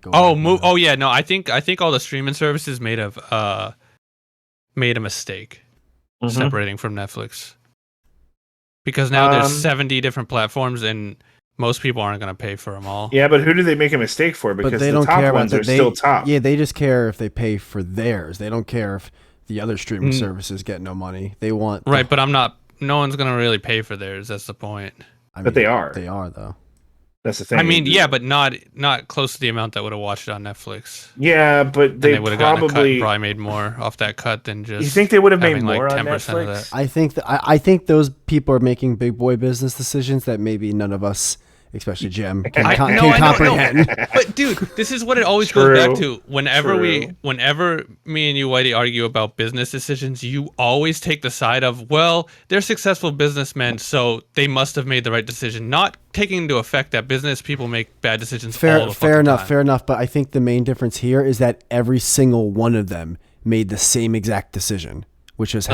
go. Oh yeah, no, I think all the streaming services made a mistake separating from Netflix, because now there's 70 different platforms and most people aren't going to pay for them all. Yeah, but who do they make a mistake for? Because they the don't top care ones about are still top. Yeah, they just care if they pay for theirs. They don't care if the other streaming services get no money. They want right, but no one's going to really pay for theirs. That's the point. But they are. They are though. That's the thing. I mean, yeah, but not close to the amount that would have watched it on Netflix. Yeah, but they would have probably made more off that cut than just. You think they would have made more like on 10% Netflix? of that? I think those people are making big boy business decisions that maybe none of us, especially Jim, can comprehend. But dude, this is what it always goes back to. Whenever me and you, Whitey, argue about business decisions, you always take the side of, well, they're successful businessmen, so they must have made the right decision. Not taking into effect that business people make bad decisions. Fair enough. But I think the main difference here is that every single one of them made the same exact decision, which was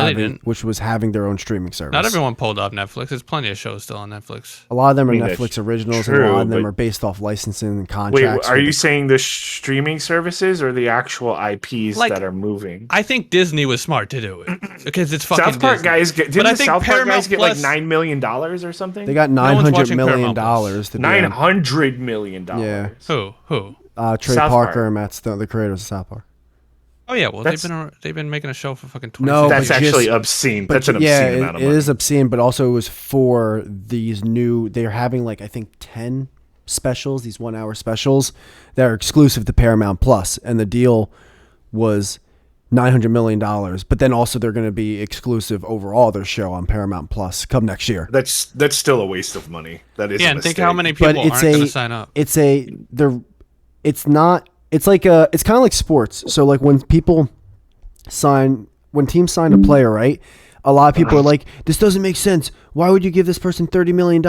having their own streaming service. Not everyone pulled off Netflix. There's plenty of shows still on Netflix. A lot of them are Netflix originals, and a lot of them are based off licensing and contracts. Wait, are you saying the streaming services or the actual IPs that are moving? I think Disney was smart to do it because it's fucking South Park Disney. guys get. Didn't the South Park guys get like $9 million or something? They got $900 million. $900 million. Yeah. Who? Trey Parker and Matt Stone, the creators of South Park. Oh yeah, well they've been making a show for fucking 20 years. That's actually obscene. That's an obscene amount of money. It is obscene, but also it was for these new. They're having like I think 10 specials, these 1 hour specials that are exclusive to Paramount Plus, and the deal was $900 million. But then also they're going to be exclusive overall their show on Paramount Plus come next year. That's still a waste of money. That is and think how many people aren't going to sign up. It's not. It's kind of like sports. So like when teams sign a player, right? A lot of people are like, this doesn't make sense. Why would you give this person $30 million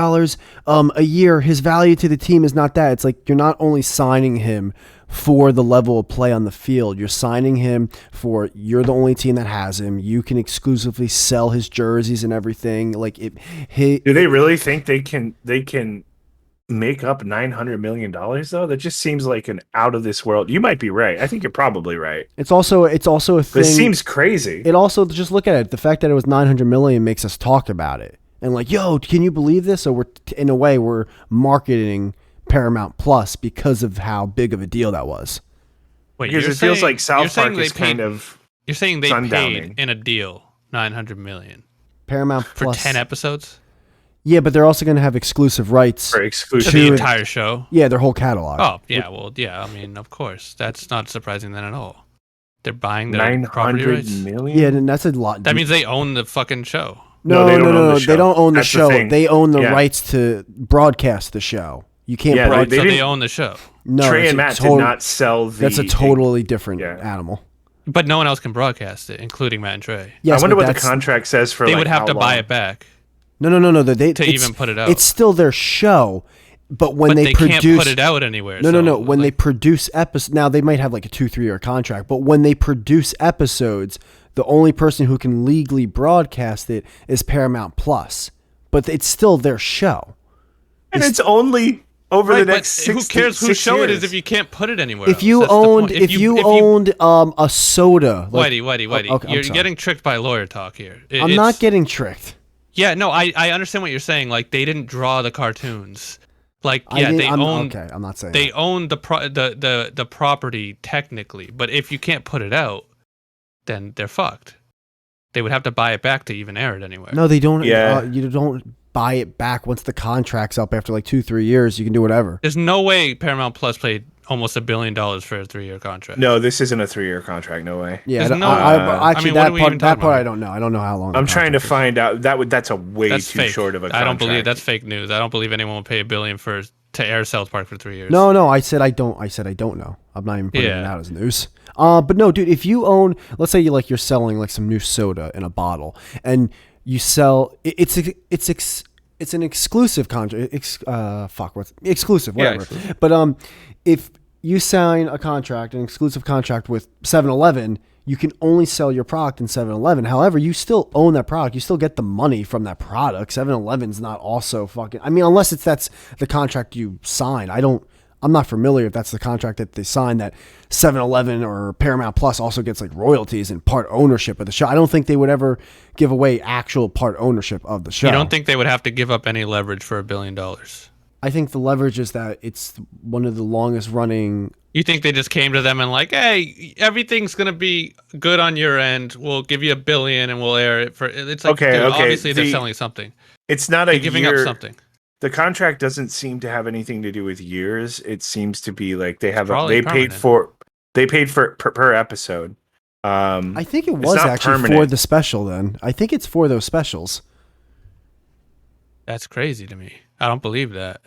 a year? His value to the team is not that. It's like you're not only signing him for the level of play on the field. You're signing him for you're the only team that has him. You can exclusively sell his jerseys and everything. Like do they really think they can make up $900 million though? That just seems like an out of this world. You might be right. I think you're probably right. It's also a thing. It seems crazy. It also, just look at it. The fact that it was $900 million makes us talk about it and like, yo, can you believe this? So we're marketing Paramount Plus because of how big of a deal that was. Wait, because it feels like South Park is kind of. You're saying they paid in a deal $900 million Paramount Plus for 10 episodes. Yeah, but they're also going to have exclusive rights to the entire show. Yeah, their whole catalog. Oh, yeah. Well, yeah. I mean, of course, that's not surprising then at all. They're buying their property rights. $900 million? Yeah, and that's a lot. That means they own the fucking show. No. They don't own the show. They own the rights to broadcast the show. You can't broadcast. So they own the show. No, Trey and Matt did not sell the. That's a totally different animal. But no one else can broadcast it, including Matt and Trey. Yes, I wonder what the contract says for. They would have to buy it back. No. To even put it out. It's still their show, but when they produce, can't put it out anywhere. No. When they produce episodes, now they might have like a 2-3 year contract, but when they produce episodes, the only person who can legally broadcast it is Paramount Plus. But it's still their show, and it's only over the next 6 who cares whose show it is if you can't put it anywhere? If you owned a soda, Whitey, okay, you're getting tricked by lawyer talk here. I'm not getting tricked. Yeah, no, I understand what you're saying. Like they didn't draw the cartoons. Like they own. Okay, I'm not saying they own the property technically, but if you can't put it out, then they're fucked. They would have to buy it back to even air it anywhere. No, they don't. Yeah, you don't buy it back once the contract's up after like 2-3 years. You can do whatever. There's no way Paramount Plus paid almost $1 billion for a 3-year contract. No, this isn't a 3-year contract. No way. Yeah, actually, that part I don't know. I don't know how long. I'm trying to find out. That's a way too fake. short of a contract. I don't believe that's fake news. I don't believe anyone will pay $1 billion to air South Park for 3 years. No. I said I don't know. I'm not even putting it out as news. But no, dude. If you own, let's say you're selling like some new soda in a bottle, and you sell it's an exclusive contract. Exclusive, whatever. Yeah, but if you sign an exclusive contract with 7-Eleven, you can only sell your product in 7-Eleven. However, you still own that product. You still get the money from that product. 7-Eleven's not also fucking. I mean, unless that's the contract you sign. I don't I'm not familiar if that's the contract that they signed, that 7-Eleven or Paramount Plus also gets like royalties and part ownership of the show. I don't think they would ever give away actual part ownership of the show. You don't think they would have to give up any leverage for $1 billion? I think the leverage is that it's one of the longest running. You think they just came to them and like, hey, everything's gonna be good on your end. We'll give you $1 billion and we'll air it for. It's like, dude, obviously they're selling something. It's not a giving up something. The contract doesn't seem to have anything to do with years. It seems to be like they paid for per episode. I think it was actually permanent. For the special. Then I think it's for those specials. That's crazy to me. I don't believe that.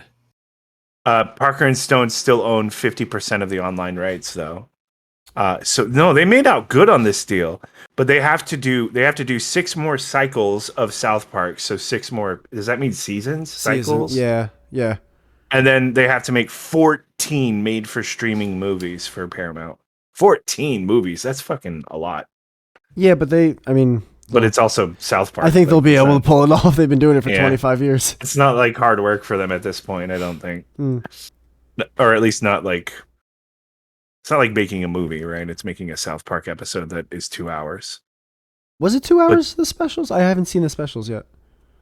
Parker and Stone still own 50% of the online rights, though. So no, they made out good on this deal, but they have to do 6 more cycles of South Park. So 6 more. Does that mean seasons? Cycles? Yeah. And then they have to make 14 made-for-streaming movies for Paramount. 14 movies. That's fucking a lot. Yeah, but but it's also South Park. I think they'll be able to pull it off. They've been doing it for 25 years. It's not like hard work for them at this point, I don't think. Or at least not like... It's not like making a movie, right? It's making a South Park episode that is 2 hours. Was it 2 hours, the specials? I haven't seen the specials yet.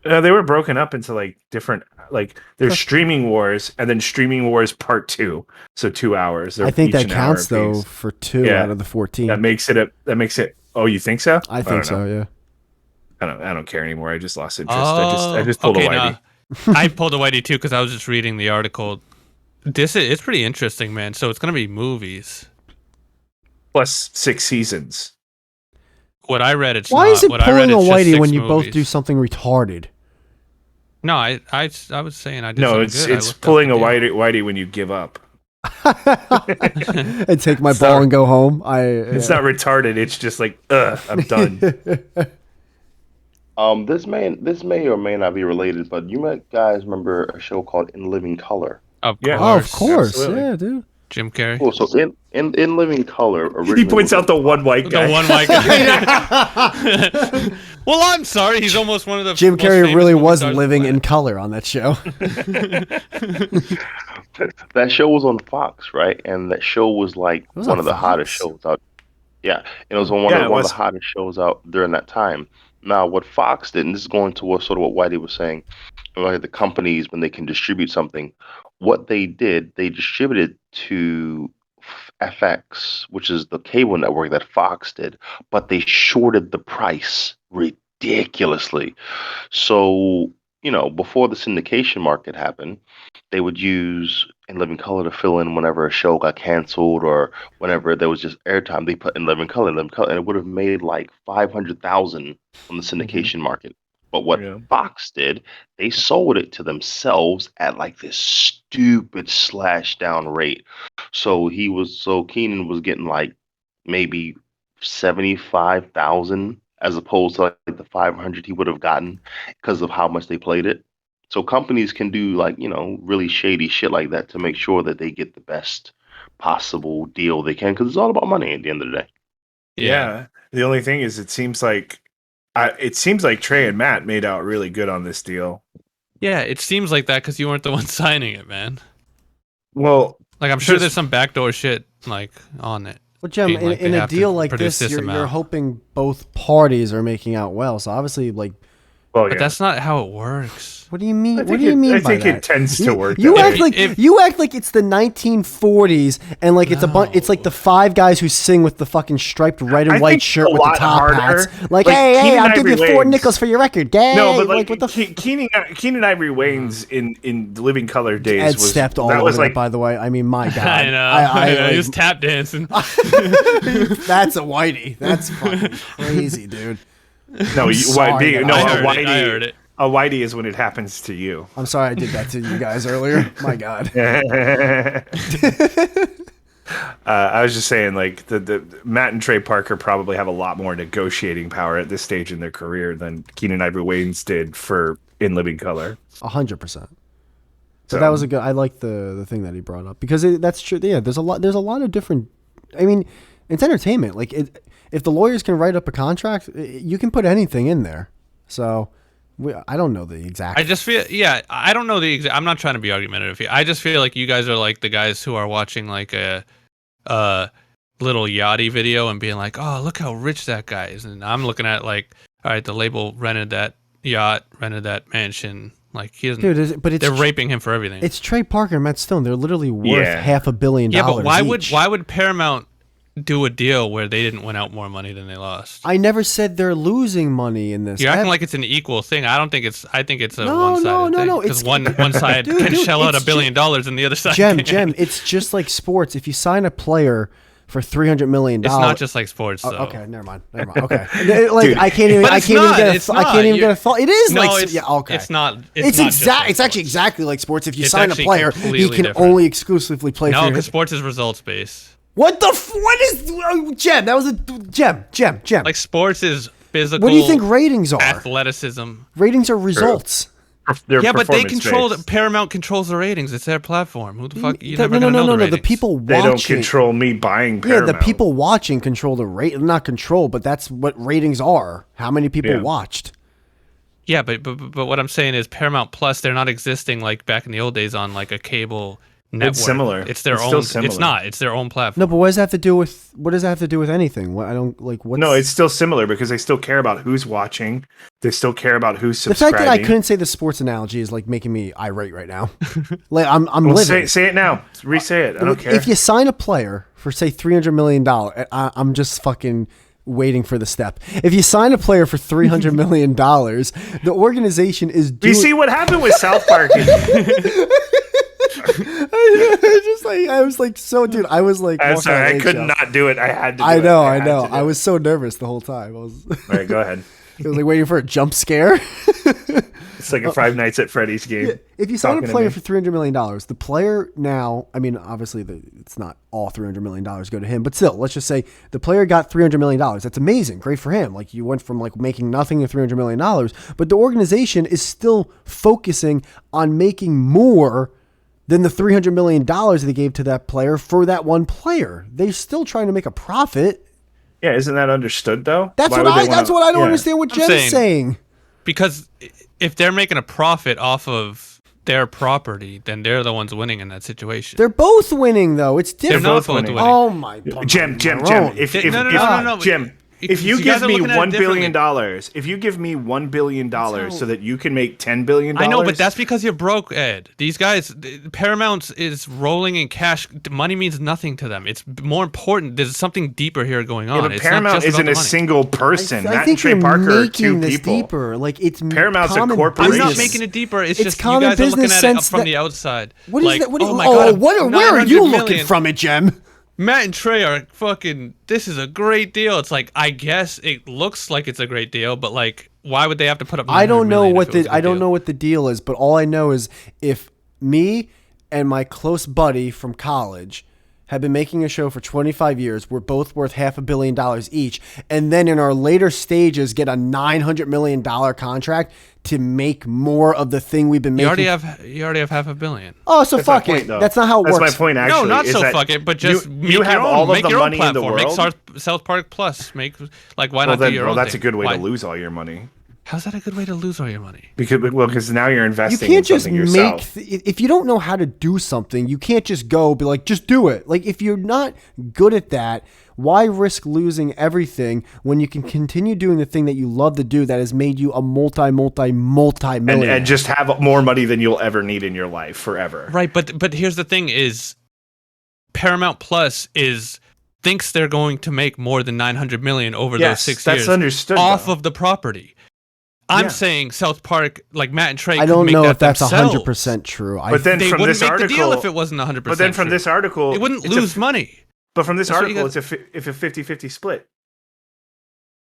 They were broken up into like different... Like, there's Streaming Wars, and then Streaming Wars Part 2. So 2 hours. I think that counts, though, for 2 out of the 14. That makes it... Oh, you think so? I think so, yeah. I don't care anymore. I just lost interest. I just pulled a Whitey. I pulled a Whitey too because I was just reading the article. It's pretty interesting, man. So it's gonna be movies plus 6 seasons. What I read, it's why not. is it what pulling I read, a Whitey when you movies. both do something retarded? No, I was saying I did. No, something it's pulling a Whitey when you give up. And take my ball and go home. It's not retarded. It's just like, I'm done. This may or may not be related, but you guys remember a show called In Living Color? Of course. Oh, of course. Absolutely. Yeah, dude. Jim Carrey. Cool. So in Living Color, he points out the one white guy. The one white guy. Well, I'm sorry. He's almost one of the. Jim Carrey really was living in color on that show. That show was on Fox, right? And that show was like one of the hottest shows out. Yeah, it was one of the hottest shows out during that time. Now, what Fox did, and this is going towards sort of what Whitey was saying, like the companies when they can distribute something, what they did, they distributed to FX, which is the cable network that Fox did, but they shorted the price ridiculously. So, before the syndication market happened, they would use In Living Color to fill in whenever a show got canceled or whenever there was just airtime. They put In Living Color, and it would have made like $500,000 on the syndication market. But what Fox did, they sold it to themselves at like this stupid slash down rate. So Keenan was getting like maybe 75,000 as opposed to like the 500 he would have gotten because of how much they played it. So companies can do like, really shady shit like that to make sure that they get the best possible deal they can, because it's all about money at the end of the day. Yeah. The only thing is, it seems like Trey and Matt made out really good on this deal. Yeah, it seems like that because you weren't the one signing it, man. Well, like I'm sure there's some backdoor shit like on it. Well, Jem, in a deal like this, you're hoping both parties are making out well. So obviously, like. But that's not how it works. What do you mean? What do you mean by that? I think it tends to work. You act like it's the 1940s and like it's it's like the 5 guys who sing with the fucking striped red and white shirt with the top hats. Like, hey, I'll give you $4 for your record. Dang. No, but like what the Keenan Ivory Wayne's in the Living Color days Ed stepped all over that, by the way. I mean, my God. I know. He was tap dancing. That's a Whitey. That's fucking crazy, dude. No, I heard it. A Whitey is when it happens to you. I'm sorry I did that to you guys earlier. My God. I was just saying, like, the Matt and Trey Parker probably have a lot more negotiating power at this stage in their career than Keenan Ivory Wayans did for In Living Color. 100%. So that was a good. I like the thing that he brought up because that's true. Yeah, there's a lot of different. I mean, it's entertainment. Like if the lawyers can write up a contract, you can put anything in there. So I don't know the exact. I just feel, I don't know the exact. I'm not trying to be argumentative here. I just feel like you guys are like the guys who are watching like a little yachty video and being like, oh, look how rich that guy is. And I'm looking at like, all right, the label rented that yacht, rented that mansion. Like he doesn't. Dude, but they're raping him for everything. It's Trey Parker and Matt Stone. They're literally worth $500 million. Yeah, but each. why would Paramount do a deal where they didn't win out more money than they lost? I never said they're losing money in this. You're acting like it's an equal thing. I don't think it's. I think it's a one-sided thing. No. Because one side can shell out $1 billion and the other side Gem, it's just like sports. If you sign a player for $300 million, it's not just like sports. Though. Okay, never mind. Okay, like I can't even get a thought. It is okay. It's not. It's actually exactly like sports. If you sign a player, he can only exclusively play. No, because sports is results based. What is Gem? That was a Gem. Like sports is physical. What do you think ratings are? Athleticism. Ratings are results. Yeah, but they control. Paramount controls the ratings. It's their platform. Who the fuck? You never gonna know the ratings. The people watching. They don't control me buying Paramount. Yeah, the people watching control the rate. Not control, but that's what ratings are. How many people watched? Yeah, but what I'm saying is Paramount Plus. They're not existing like back in the old days on like a cable network. It's similar. It's their own. It's not. It's their own platform. No, but what does that have to do with anything? What I don't like. What's... No, it's still similar because they still care about who's watching. They still care about who's subscribing. The fact that I couldn't say the sports analogy is like making me irate right now. Like I'm living. Say it now. Re-say it. I don't care. If you sign a player for say $300 million, I'm just fucking waiting for the step. If you sign a player for $300 million, the organization is. You see what happened with South Park? I was like, I'm sorry, I could not do it. I had to. I know. I was so nervous the whole time. All right, go ahead. It was like waiting for a jump scare. It's like a Five Nights at Freddy's game. Yeah, if you sign a player for $300 million, the player now, I mean, obviously it's not all $300 million go to him, but still, let's just say the player got $300 million. That's amazing. Great for him. Like you went from like making nothing to $300 million, but the organization is still focusing on making more than the $300 million they gave to that player for that one player. They're still trying to make a profit. Yeah, isn't that understood though? That's what I don't understand what Jen is saying. Because if they're making a profit off of their property, then they're the ones winning in that situation. They're both winning though. It's different. They're not both winning. Oh my God. Jim. Jim, if you give me $1 billion, if you give me $1 billion so that you can make $10 billion, I know, but that's because you're broke, Ed. These guys, Paramount is rolling in cash. Money means nothing to them. It's more important. There's something deeper here going on. Yeah, but Paramount isn't a single person. I Matt think and Trey Parker are two people. Deeper. Like it's Paramount's a corporation. I'm not making it deeper. It's just you guys are looking at it from the outside. What is that? Where are you looking from it, Jem? Matt and Trey are fucking. This is a great deal. It's like I guess it looks like it's a great deal, but like, why would they have to put up? I don't know what the deal is, but all I know is if me and my close buddy from college have been making a show for 25 years, we're both worth $500 million each, and then in our later stages get a $900 million contract to make more of the thing we've been making. You already have $500 million. Oh, so fuck it. That's not how it works. That's my point. Actually, no, not so fuck it, but just you have all of the money in the world. Make South Park Plus. Make like why not do your own? Well, that's thing? A good way to lose all your money. How's that a good way to lose all your money? Because now you're investing. You can't in something just yourself. If you don't know how to do something, you can't just go be like, just do it. Like if you're not good at that, why risk losing everything when you can continue doing the thing that you love to do that has made you a multi-millionaire and just have more money than you'll ever need in your life forever. Right, but here's the thing: is Paramount Plus thinks they're going to make more than $900 million over those 6 years. That's understood. Off of the property. I'm saying South Park, like Matt and Trey. I don't know if that's themselves. 100% true. But then they from wouldn't this make article, the deal if it wasn't 100%. But then from this article, it wouldn't lose money. But from this article, it's a 50-50 split.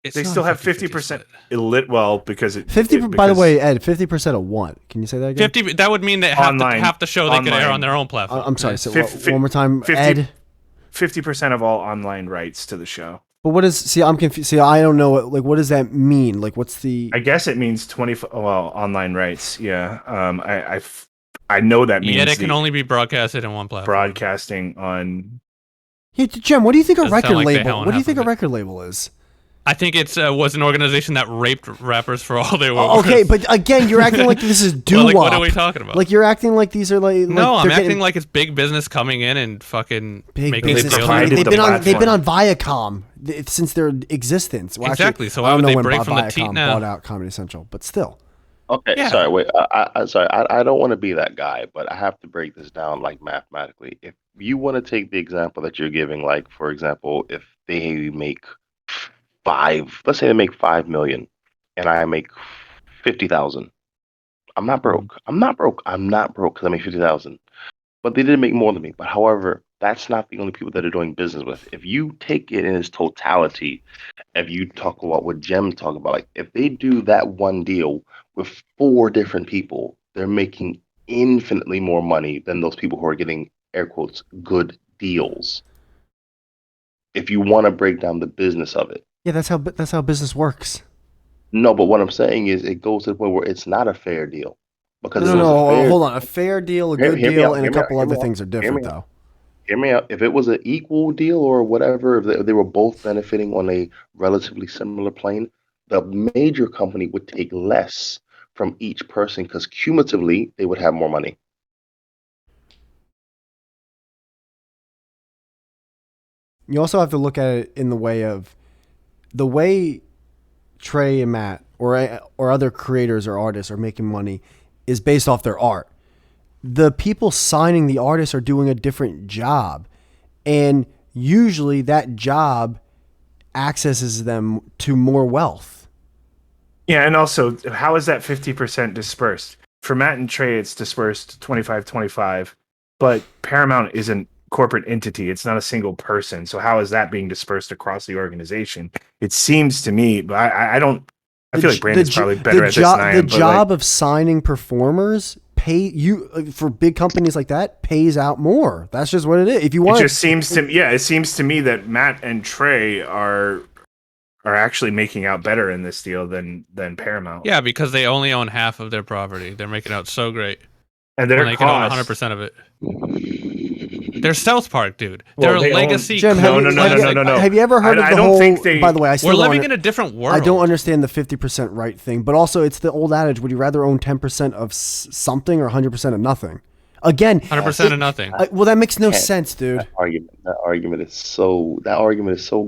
They still have 50%. Because it 50. By the way, Ed, 50% of what? Can you say that again? 50. That would mean that half the show they could air on their own platform. I'm sorry. So one more time, 50, Ed. 50% of all online rights to the show. But what is? See, I'm confused. See, I don't know. What does that mean? Like, what's the? I guess it means 20. Well, online rights. Yeah. I know that means. Yet it can only be broadcasted in one platform. Broadcasting on. Yeah, Jem, what do you think a record label? What do you think a record label is? I think it was an organization that raped rappers for all they were. Okay, but again, you're acting like this is doo-wop. Like, what are we talking about? Like, you're acting like these are like... No, I'm acting like it's big business coming in and fucking making business. deals. They've been on Viacom since their existence. Well, exactly. Actually, so why would they break from the teat Viacom now? bought out Comedy Central, but still. Okay, Yeah. sorry, wait. I don't want to be that guy, but I have to break this down like mathematically. If you want to take the example that you're giving, like for example, if they make let's say they make 5 million, and I make 50,000. I'm not broke. I'm not broke because I make 50,000. But they did make more than me. But however, that's not the only people that are doing business with. If you take it in its totality, if you talk about what Jem talk about, like if they do that one deal with 4 different people, they're making infinitely more money than those people who are getting air quotes good deals. If you want to break down the business of it. Yeah, that's how business works. No, but what I'm saying is it goes to the point where it's not a fair deal. Because hold on. A fair deal, a good deal, and a couple other things are different, though. Hear me out. If it was an equal deal or whatever, if they were both benefiting on a relatively similar plane, the major company would take less from each person because cumulatively they would have more money. You also have to look at it in the way Trey and Matt or other creators or artists are making money is based off their art. The people signing the artists are doing a different job, and usually that job accesses them to more wealth. Yeah, and also, how is that 50% dispersed? For Matt and Trey, it's dispersed 25-25, but Paramount isn't corporate entity. It's not a single person. So how is that being dispersed across the organization? It seems to me, but I don't. I feel like Brandon's probably better at this than I am. The job of signing performers for big companies like that pays out more. That's just what it is. If you want, it just seems to it seems to me that Matt and Trey are actually making out better in this deal than Paramount. Yeah, because they only own half of their property. They're making out so great. And they can own 100% of it. They're South Park, dude. They're a legacy. Jim, no. Have you ever heard of the whole? By the way, we're living in a different world. I don't understand the 50% right thing, but also it's the old adage: would you rather own 10% of something or 100% of nothing? Again, 100% of nothing. Well, that makes no sense, dude. That argument is so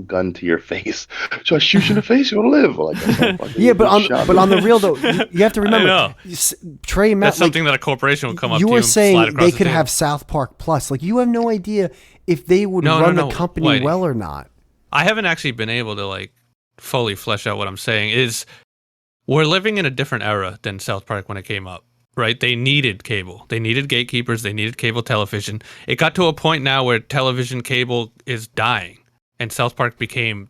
gun to your face. So I shoot you in the face, you want to live? Like, yeah, but on the real though, you have to remember, Trey and Matt. That's something that a corporation would come up to. You were saying they could the have South Park Plus. Like, you have no idea if they would run the company well or not. I haven't actually been able to fully flesh out what I'm saying. We're living in a different era than South Park when it came up. Right? They needed cable. They needed gatekeepers. They needed cable television. It got to a point now where television cable is dying, and South Park became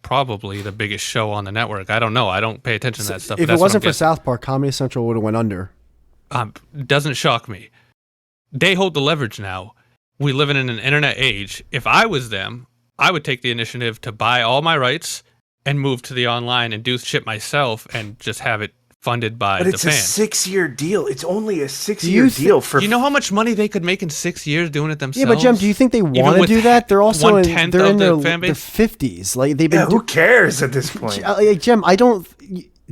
probably the biggest show on the network. I don't know. I don't pay attention to that stuff. If it wasn't for South Park, Comedy Central would have went under. Doesn't shock me. They hold the leverage now. We live in an internet age. If I was them, I would take the initiative to buy all my rights and move to the online and do shit myself and just have it funded by the fans. But it's a 6-year deal. It's only a 6-year deal for. You know how much money they could make in 6 years doing it themselves? Yeah, but Jem, do you think they want to do that? They're also in their 50s. They've been. Who cares at this point? Jem, I don't.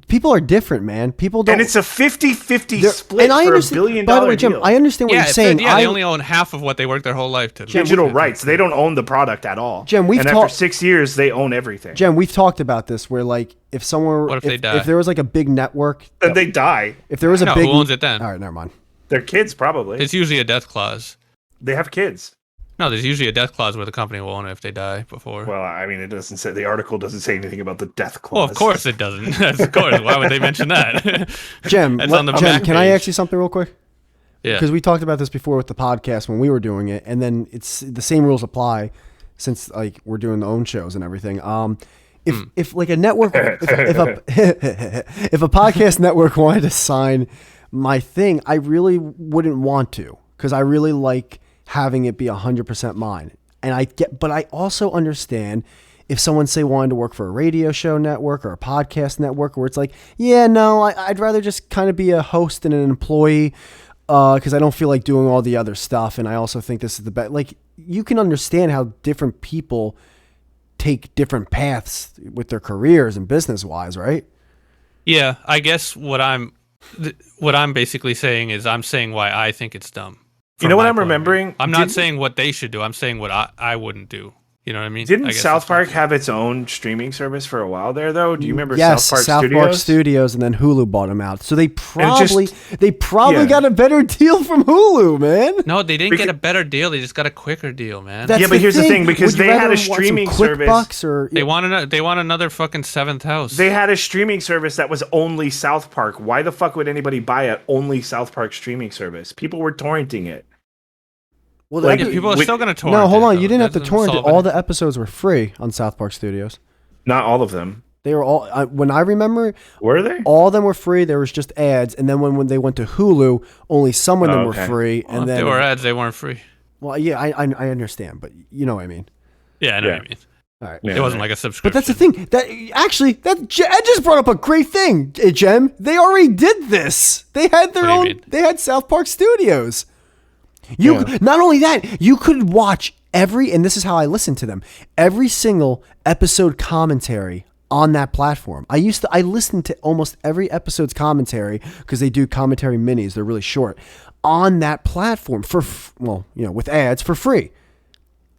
People are different, man. People don't. And it's a 50-50 split for $1 billion. By the way, Jem, I understand what you're saying. They only own half of what they worked their whole life to. Digital rights. They don't own the product at all. Jem, after 6 years, they own everything. Jem, we've talked about this where if someone. What if they die? If there was a big network. Then they die. If there was a big. Who owns it then? All right, never mind. Their kids, probably. It's usually a death clause. They have kids. No, there's usually a death clause where the company will own it if they die before. Well, I mean, it doesn't say, the article doesn't say anything about the death clause. Well, of course it doesn't. Of course. Why would they mention that? Jem, on the back can I ask you something real quick? Yeah. Because we talked about this before with the podcast when we were doing it, and then it's the same rules apply since we're doing the own shows and everything. If a network, if a podcast network wanted to sign my thing, I really wouldn't want to because I really like having it be 100% mine. But I also understand if someone wanted to work for a radio show network or a podcast network where it's I'd rather just kind of be a host and an employee because I don't feel like doing all the other stuff. And I also think this is the best. You can understand how different people take different paths with their careers and business wise, right? Yeah, I guess what I'm basically saying is I'm saying why I think it's dumb. You know what I'm remembering? I'm not saying what they should do. I'm saying what I wouldn't do. You know what I mean? Didn't South Park have its own streaming service for a while there, though? Do you remember South Park South Studios? Park Studios, and then Hulu bought them out. So they probably got a better deal from Hulu, man. No, they didn't get a better deal. They just got a quicker deal, man. That's but here's the thing, because they had a streaming service. They want another fucking seventh house. They had a streaming service that was only South Park. Why the fuck would anybody buy an only South Park streaming service? People were torrenting it. Well, people are still going to torrent. No, hold on. It, you didn't have to torrent it. All the episodes were free on South Park Studios. Not all of them. They were all. When I remember, were they? All of them were free. There was just ads, and then when they went to Hulu, only some of them were free. Well, and then if they were ads, they weren't free. Well, yeah, I understand, but you know what I mean. Yeah, I know what I mean. All right. It wasn't like a subscription. But that's the thing. Ed just brought up a great thing, Gem. They already did this. They had their own. They had South Park Studios. Not only that, you could watch and this is how I listened to them, every single episode commentary on that platform. I listened to almost every episode's commentary because they do commentary minis. They're really short on that platform with ads for free.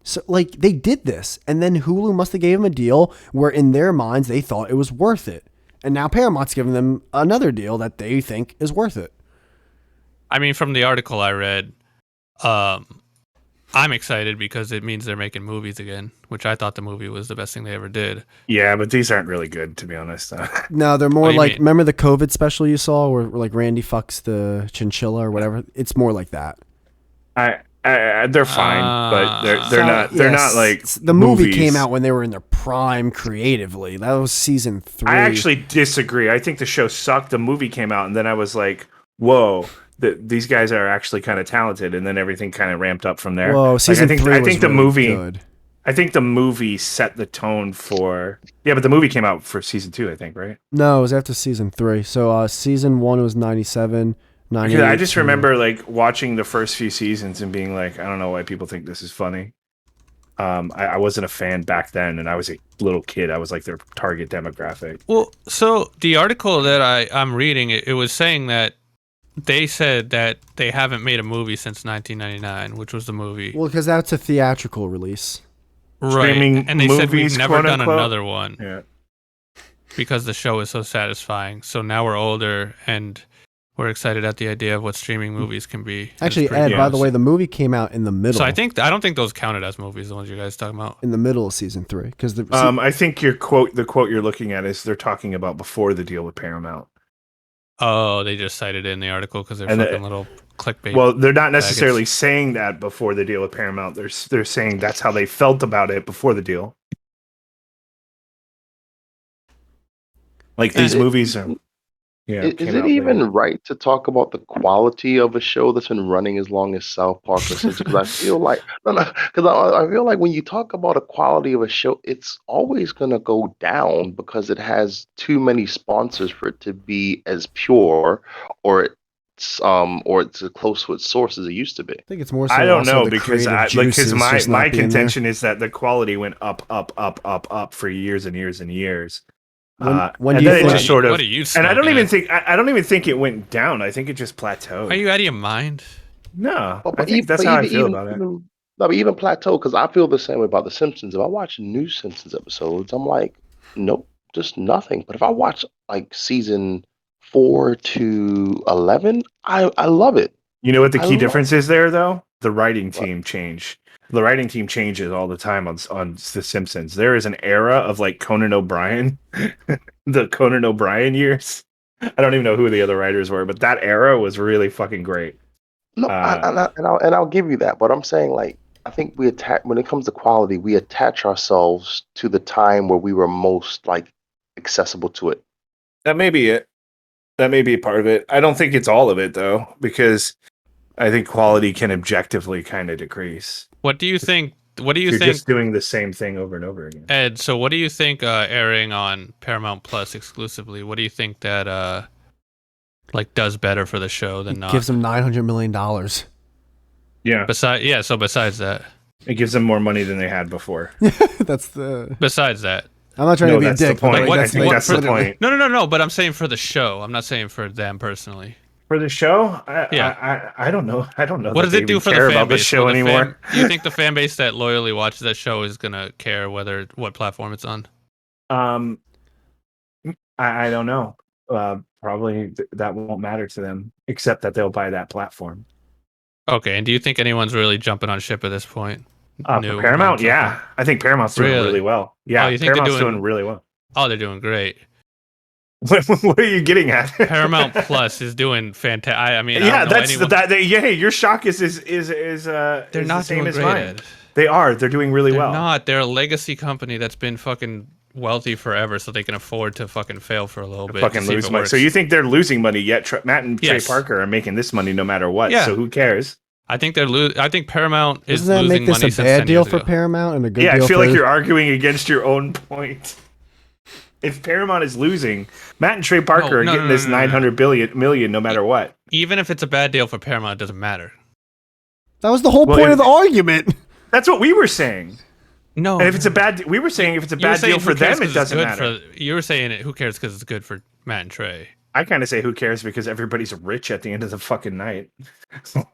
So they did this, and then Hulu must have gave them a deal where in their minds they thought it was worth it. And now Paramount's giving them another deal that they think is worth it. I mean, from the article I read, I'm excited because it means they're making movies again, which I thought the movie was the best thing they ever did. Yeah, but these aren't really good, to be honest. No, they're more like, remember the COVID special you saw where like Randy fucks the chinchilla or whatever? It's more like that. They're fine, but they're not like the movie came out when they were in their prime creatively. That was season 3. I actually disagree. I think the show sucked. The movie came out, and then I was like, whoa. These guys are actually kind of talented, and then everything kind of ramped up from there. Whoa, season 3 I think the really movie. Good. I think the movie set the tone for. Yeah, but the movie came out for season 2, I think, right? No, it was after season 3. So season 1 was 97. 98. I just remember like watching the first few seasons and being like, I don't know why people think this is funny. I wasn't a fan back then, and I was a little kid. I was like their target demographic. Well, so the article that I'm reading, it was saying that. They said that they haven't made a movie since 1999, which was the movie. Well, because that's a theatrical release. Right. And they said we've never done unquote. Another one. Yeah. Because the show is so satisfying. So now we're older and we're excited at the idea of what streaming movies can be. Actually, Ed, by the way, the movie came out in the middle. So I don't think those counted as movies, the ones you guys talking about. In the middle of season 3. Because I think the quote you're looking at is they're talking about before the deal with Paramount. Oh, they just cited it in the article because they're fucking little clickbait. Well, they're not necessarily saying that before the deal with Paramount. They're saying that's how they felt about it before the deal. Like these movies are. Yeah. Is it even right to talk about the quality of a show that's been running as long as South Park or Simpsons? Because I feel like I feel like when you talk about a quality of a show, it's always going to go down because it has too many sponsors for it to be as pure or it's as close to its source as it used to be. I think it's more. So I don't know because my contention is that the quality went up for years and years and years. When and you then it think, just sort of, what are you and I don't even think it went down. I think it just plateaued. Are you out of your mind? No, I think that's how I feel about it. No, but even plateau, because I feel the same way about The Simpsons. If I watch new Simpsons episodes, I'm like, nope, just nothing. But if I watch like season 4 to 11, I love it. You know what the key difference is there, though? The writing team changed. The writing team changes all the time on The Simpsons. There is an era of like Conan O'Brien, the Conan O'Brien years. I don't even know who the other writers were, but that era was really fucking great. No, and I'll give you that, but I'm saying like I think when it comes to quality, we attach ourselves to the time where we were most like accessible to it. That may be it. That may be part of it. I don't think it's all of it though, because I think quality can objectively kind of decrease. What do you think? What do you You're think? Just doing the same thing over and over again. Ed, so what do you think airing on Paramount Plus exclusively? What do you think that like does better for the show than not? Gives them $900 million. Yeah. So besides that, It gives them more money than they had before. That's the. Besides that, I'm not trying to be a dick. The point. But like, I think that's the point. No. But I'm saying for the show. I'm not saying for them personally. For the show, I don't know. I don't know. What does it do for the fan base? Show anymore? Do you think the fan base that loyally watches that show is gonna care what platform it's on? I don't know. Probably that won't matter to them, except that they'll buy that platform. Okay, and do you think anyone's really jumping on ship at this point? For Paramount, yeah. I think Paramount's doing really well. Yeah, you think Paramount's doing really well. Oh, they're doing great. What are you getting at? Paramount Plus is doing fantastic. I mean, yeah, your shock is they're not the same doing as great, mine. Ed. They are. They're doing really well. They're a legacy company that's been fucking wealthy forever, so they can afford to fucking fail for a little bit. Fucking lose money. So you think they're losing money? Yet Matt and Trey Parker are making this money no matter what. Yeah. So who cares? I think I think Paramount is Doesn't that losing make this money a bad deal for ago. Paramount and a good deal? Yeah, I feel like you're arguing against your own point. If Paramount is losing, Matt and Trey Parker are getting this $900 million no matter what. Even if it's a bad deal for Paramount, it doesn't matter. That was the whole point of the argument. That's what we were saying. No, and if it's a bad, we were saying if it's a bad deal for them, it doesn't matter. You were saying who cares because it's good for Matt and Trey. I kind of say who cares because everybody's rich at the end of the fucking night. I thought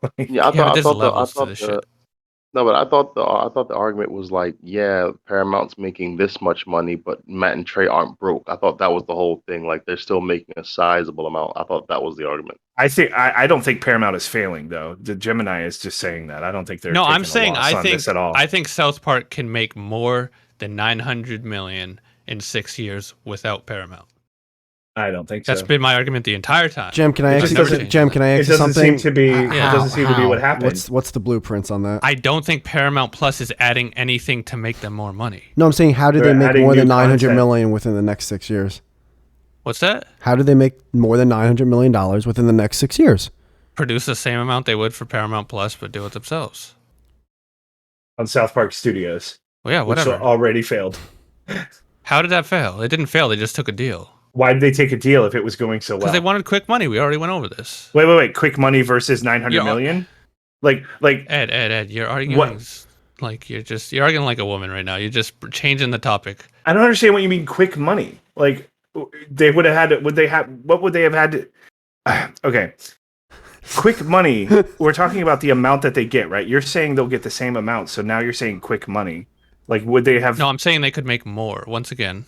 the argument was like, yeah, Paramount's making this much money, but Matt and Trey aren't broke. I thought that was the whole thing. Like they're still making a sizable amount. I thought that was the argument. I don't think Paramount is failing though. The Gemineye is just saying that. I don't think they're. No, I'm saying I think South Park can make more than $900 million in 6 years without Paramount. I don't think so. That's been my argument the entire time. Jem, can I ask you something? It doesn't seem to be what happened. What's the blueprints on that? I don't think Paramount Plus is adding anything to make them more money. No, I'm saying how did they make more than $900 million within the next 6 years? What's that? How did they make more than $900 million within the next 6 years? Produce the same amount they would for Paramount Plus, but do it themselves. On South Park Studios. Well, yeah, whatever. Which already failed. How did that fail? It didn't fail. They just took a deal. Why did they take a deal if it was going so well? Because they wanted quick money. We already went over this. Wait. Quick money versus $900 million? Like Ed, you're arguing like you're arguing like a woman right now. You're just changing the topic. I don't understand what you mean quick money. Like they would have had what would they have had to okay. Quick money. We're talking about the amount that they get, right? You're saying they'll get the same amount, so now you're saying quick money. Like would they have? No, I'm saying they could make more. Once again,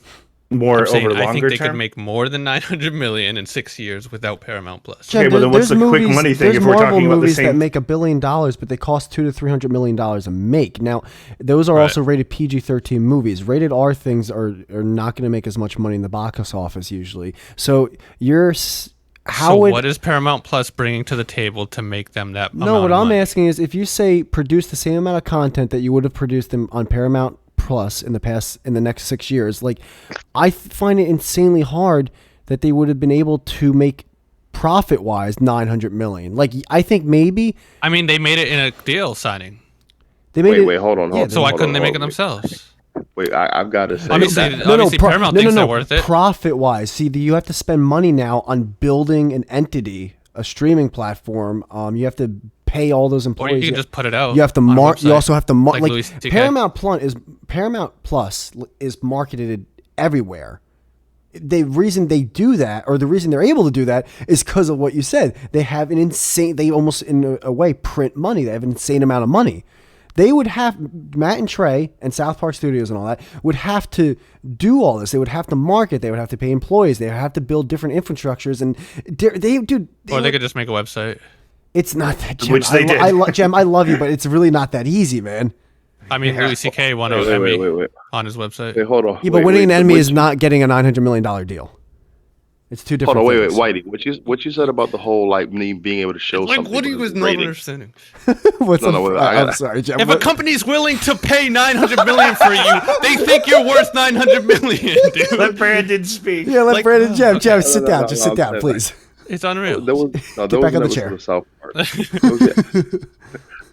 more over longer I think they term? could make more than $900 million in 6 years without Paramount Plus. Okay, well then what's the quick money thing if we're talking about the same? There's that make $1 billion, but they cost $200 to $300 million a make. Now, those are also rated PG-13 movies. Rated R things are not going to make as much money in the box office usually. So what is Paramount Plus bringing to the table to make them that amount No, what of I'm money? asking is if you say produce the same amount of content that you would have produced them on Paramount Plus in the next 6 years, like I find it insanely hard that they would have been able to make profit wise $900 million. Like I think maybe. I mean, they made it in a deal signing. They made wait, hold on. So why couldn't they make it themselves? Wait, I've got to say. Obviously, Paramount thinks they're worth it. Profit wise, see, you have to spend money now on building an entity, a streaming platform. You have to pay all those employees. Or you can just put it out. You have to mark. You also have to mark. Like Paramount Plus is marketed everywhere. The reason they do that, or the reason they're able to do that, is because of what you said. They have an insane. They almost, in a way, print money. They have an insane amount of money. They would have Matt and Trey and South Park Studios and all that would have to do all this. They would have to market. They would have to pay employees. They would have to build different infrastructures. And they could just make a website. It's not that, Jem. Which they did. Jem, I love you, but it's really not that easy, man. I mean, Louis C.K. won an Emmy on his website. Wait, hold on. Yeah, but winning an Emmy is not getting a $900 million deal. It's two different things. Whitey. What you said about the whole like me being able to show something. What do you not understanding? I'm sorry, Jem. If a company's willing to pay $900 million for you, they think you're worth $900 million, dude. Let Brandon speak. Yeah, let Brandon. Jem, sit down. Just sit down, please. It's unreal. Get back on the chair. South Park.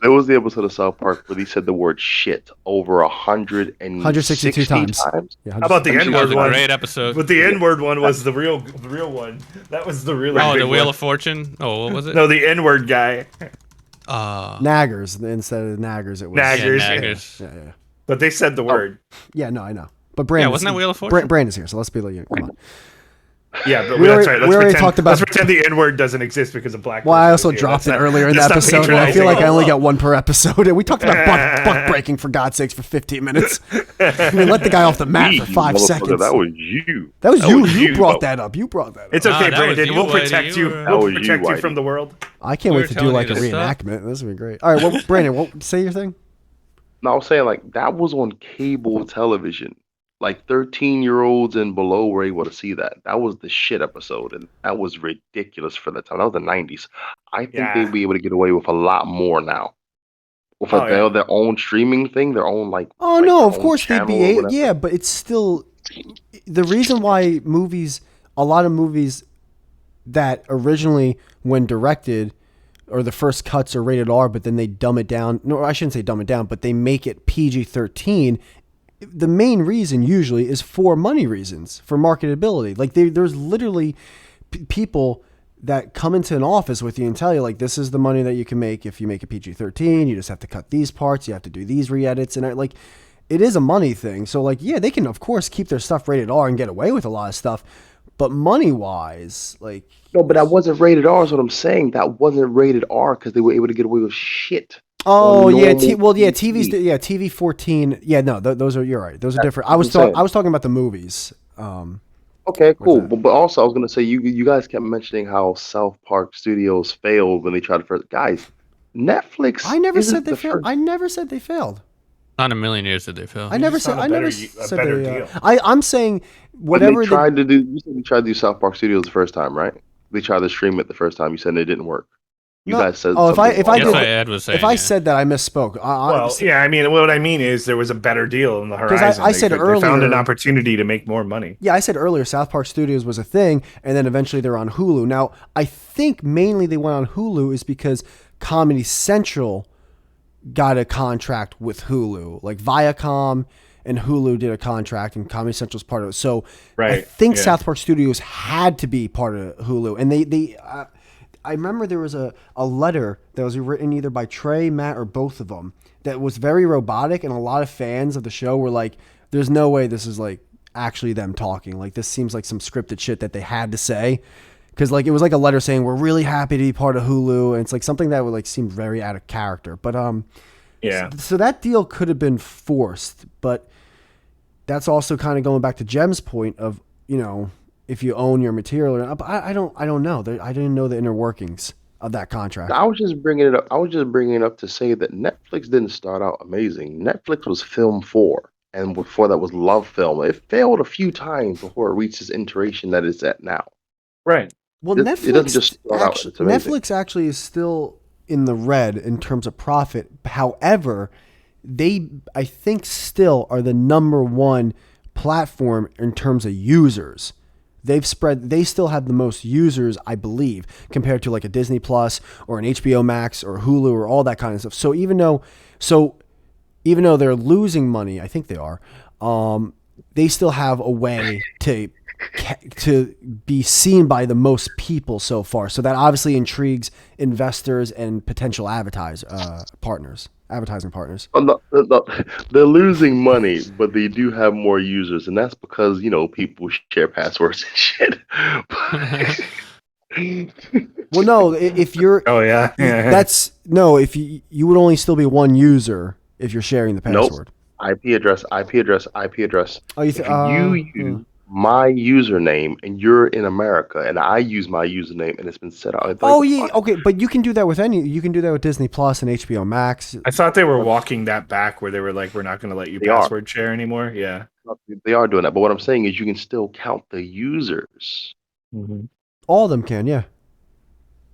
There was the episode of South Park where he said the word shit over 162 times. Yeah, how about the N-word one? Great episode. But the N-word one was the real one. That was the real. The Wheel of Fortune. Oh, what was it? No, the N-word guy. Naggers instead of Naggers. It was Naggers. Naggers. Yeah. But they said the word. Yeah, no, I know. But Brandon, wasn't that Wheel of Fortune? Brandon's here, so let's be like, come on. Yeah, but We that's already- right. we already talked about- Let's pretend the N-word doesn't exist because of black. Well, I person also is here. dropped That's it not- earlier in the that's not episode, and I feel like I patronizing. only got one per episode. And we talked about buck breaking, for God's sakes, for 15 minutes. We let the guy off the mat for 5 seconds. That was you. That was you. You brought that up. You brought that up. It's okay, Nah, that was Brandon. you, We'll Whitey. protect you. That We'll was you, protect you Whitey. from the world. I can't We wait were to do telling like a you to stop. reenactment. This would be great. All right, well, Brandon, say your thing. No, I was saying like that was on cable television. Like 13-year-olds and below were able to see that. That was the shit episode, and that was ridiculous for the time. That was the 90s. I think Yeah. they'd be able to get away with a lot more now. With Oh, yeah. their own streaming thing, their own like. Oh like no, their of own course they'd channel be or able. whatever. Yeah, but it's still the reason why a lot of movies that originally, when directed, or the first cuts are rated R, but then they dumb it down. No, I shouldn't say dumb it down, but they make it PG-13. The main reason usually is for money reasons, for marketability. Like there's literally people that come into an office with you and tell you, like, this is the money that you can make if you make a PG-13. You just have to cut these parts. You have to do these re-edits. And like, it is a money thing. So like, yeah, they can of course keep their stuff rated R and get away with a lot of stuff. But money-wise, like... No, but that wasn't rated R. Is what I'm saying. That wasn't rated R because they were able to get away with shit. Oh on yeah, normal TV's TV. TV 14. Yeah, no, those are, you're right. Those are different. I was what I'm saying. I was talking about the movies. Okay, cool. that? But also, I was gonna say you guys kept mentioning how South Park Studios failed when they tried to first. Guys, Netflix. I never isn't said they the failed. first- I never said they failed. Not a million years did they fail. I never just said. found a I never better- a said better they, deal. I'm saying When whatever they tried to do, you said they tried to do South Park Studios the first time, right? They tried to stream it the first time. You said it didn't work. You No. guys said. Oh, if I something That's did- what Ed was saying. if I yeah. said that, I misspoke. Well, yeah, I mean, what I mean is there was a better deal in the 'Cause horizon. I said they found an earlier- opportunity to make more money. Yeah, I said earlier South Park Studios was a thing, and then eventually they're on Hulu. Now, I think mainly they went on Hulu is because Comedy Central got a contract with Hulu. Like Viacom and Hulu did a contract, and Comedy Central's part of it. So I Right, think yeah. South Park Studios had to be part of Hulu. And I remember there was a letter that was written either by Trey, Matt, or both of them that was very robotic, and a lot of fans of the show were like, there's no way this is like actually them talking. Like, this seems like some scripted shit that they had to say. Because like it was like a letter saying we're really happy to be part of Hulu, and it's like something that would like seem very out of character. But Yeah. so that deal could have been forced, but that's also kind of going back to Jem's point of, you know, if you own your material or not. But I don't know. I didn't know the inner workings of that contract. I was just bringing it up. I was just bringing it up to say that Netflix didn't start out amazing. Netflix was Film 4, and before that was Love Film. It failed a few times before it reached this iteration that it's at now. Right. Well, It Netflix doesn't just start out, actually, it's amazing. Netflix actually is still in the red in terms of profit. However, they, I think, still are the number one platform in terms of users. They still have the most users, I believe, compared to like a Disney Plus or an HBO Max or Hulu or all that kind of stuff. So even though they're losing money, I think they are, they still have a way to be seen by the most people so far. So that obviously intrigues investors and potential advertising partners. No, they're losing money, but they do have more users, and that's because people share passwords and shit. Well, no, if you're, Oh yeah. if you would only still be one user if you're sharing the password. IP address. Oh, you If you use my username and you're in America and I use my username and it's been set up. Oh yeah, okay, but you can do that with you can do that with Disney Plus and HBO Max. I thought they were walking that back where they were like, we're not going to let you They are. password share anymore. Yeah. They are doing that, but what I'm saying is you can still count the users. All of them can, yeah.